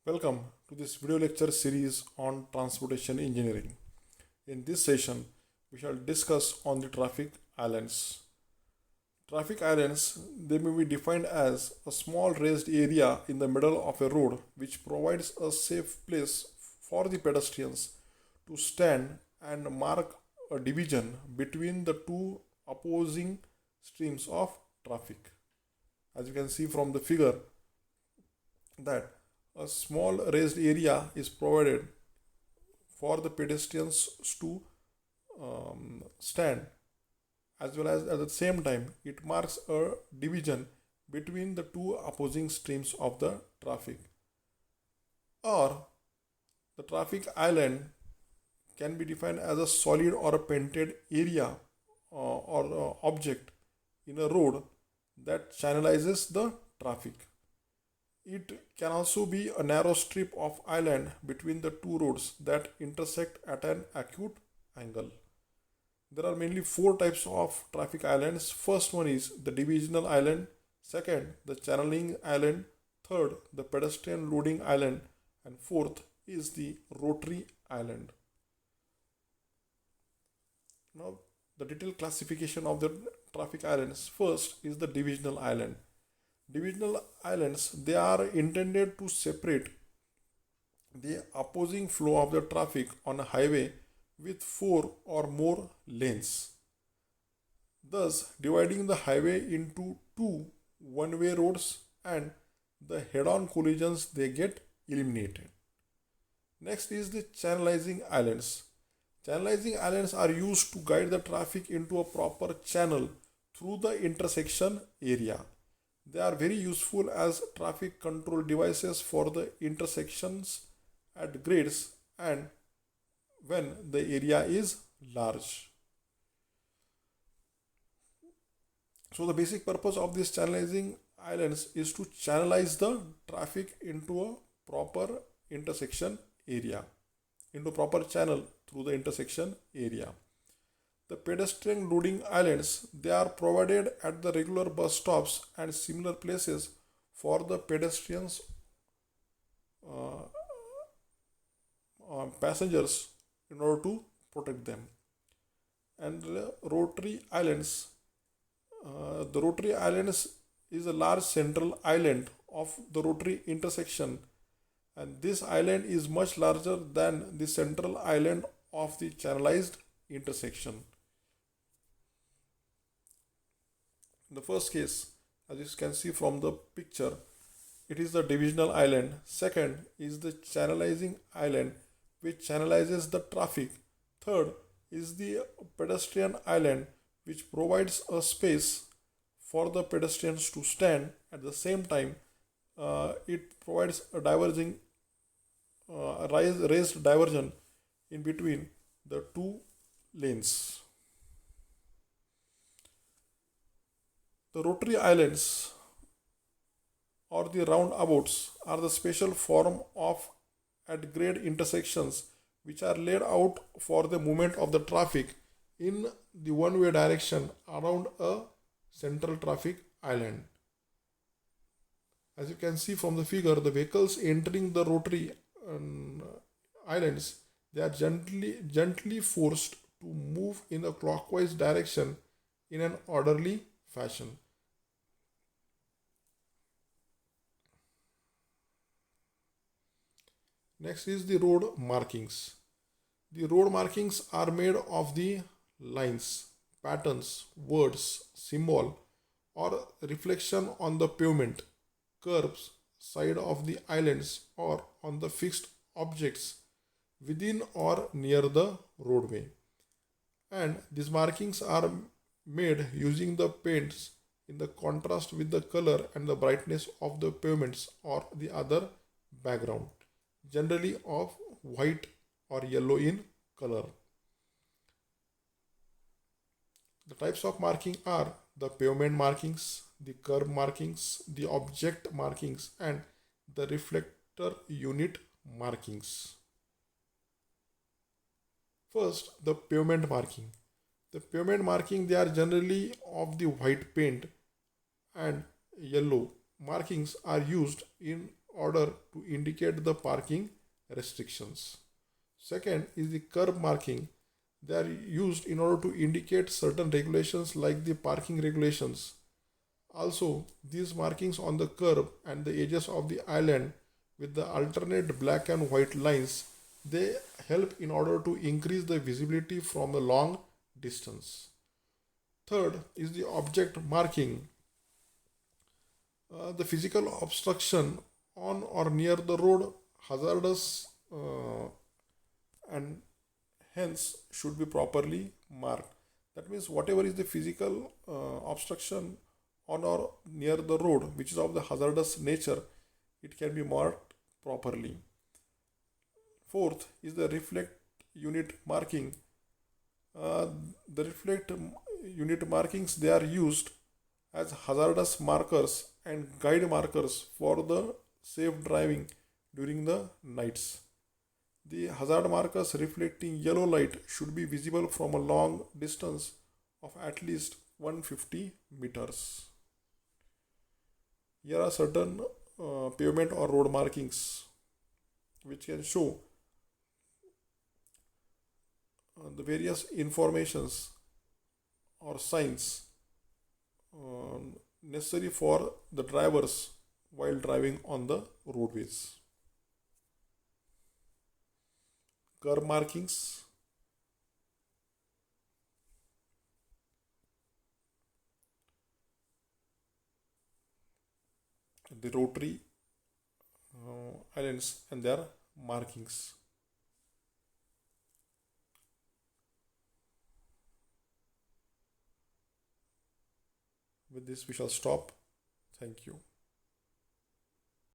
Welcome to this video lecture series on transportation engineering. In this session, we shall discuss on the traffic islands. Traffic islands, they may be defined as a small raised area in the middle of a road which provides a safe place for the pedestrians to stand and mark a division between the two opposing streams of traffic. As you can see from the figure that a small raised area is provided for the pedestrians to stand, as well as at the same time it marks a division between the two opposing streams of the traffic. Or the traffic island can be defined as a solid or a painted area or object in a road that channelizes the traffic. It can also be a narrow strip of island between the two roads that intersect at an acute angle. There are mainly four types of traffic islands. First one is the Divisional Island, second, the Channeling Island, third, the Pedestrian Loading Island, and fourth is the Rotary Island. Now, the detailed classification of the traffic islands. First is the Divisional Island. Divisional islands, they are intended to separate the opposing flow of the traffic on a highway with four or more lanes, thus dividing the highway into two one-way roads, and the head-on collisions they get eliminated. Next is the channelizing islands. Channelizing islands are used to guide the traffic into a proper channel through the intersection area. They are very useful as traffic control devices for the intersections at grades and when the area is large. So the basic purpose of these channelizing islands is to channelize the traffic into a proper intersection area, into proper channel through the intersection area. The pedestrian loading islands, they are provided at the regular bus stops and similar places for the pedestrians passengers in order to protect them. And the Rotary Islands, is a large central island of the rotary intersection, and this island is much larger than the central island of the channelized intersection. In the first case, as you can see from the picture, it is the Divisional Island. Second is the Channelizing Island, which channelizes the traffic. Third is the Pedestrian Island, which provides a space for the pedestrians to stand. At the same time, it provides a raised diversion in between the two lanes. The Rotary Islands or the roundabouts are the special form of at grade intersections which are laid out for the movement of the traffic in the one-way direction around a central traffic island. As you can see from the figure, the vehicles entering the rotary islands, they are gently forced to move in the clockwise direction in an orderly fashion. Next is the road markings. The road markings are made of the lines, patterns, words, symbol, or reflection on the pavement, curbs, side of the islands, or on the fixed objects within or near the roadway. And these markings are made using the paints in the contrast with the color and the brightness of the pavements or the other background, generally of white or yellow in color. The types of marking are the pavement markings, the curb markings, the object markings, and the reflector unit markings. First, the pavement marking. The pavement marking, they are generally of the white paint, and yellow markings are used in order to indicate the parking restrictions. Second is the curb marking. They are used in order to indicate certain regulations like the parking regulations. Also, these markings on the curb and the edges of the island with the alternate black and white lines, they help in order to increase the visibility from a long distance. Third is the object marking. The physical obstruction on or near the road hazardous and hence should be properly marked. That means whatever is the physical obstruction on or near the road which is of the hazardous nature, it can be marked properly. Fourth is the reflect unit marking. The reflect unit markings, they are used as hazardous markers and guide markers for the safe driving during the nights. The hazard markers reflecting yellow light should be visible from a long distance of at least 150 meters. Here are certain pavement or road markings which can show the various informations or signs necessary for the drivers while driving on the roadways. Curb markings, the Rotary Islands and their markings. With this, we shall stop. Thank you.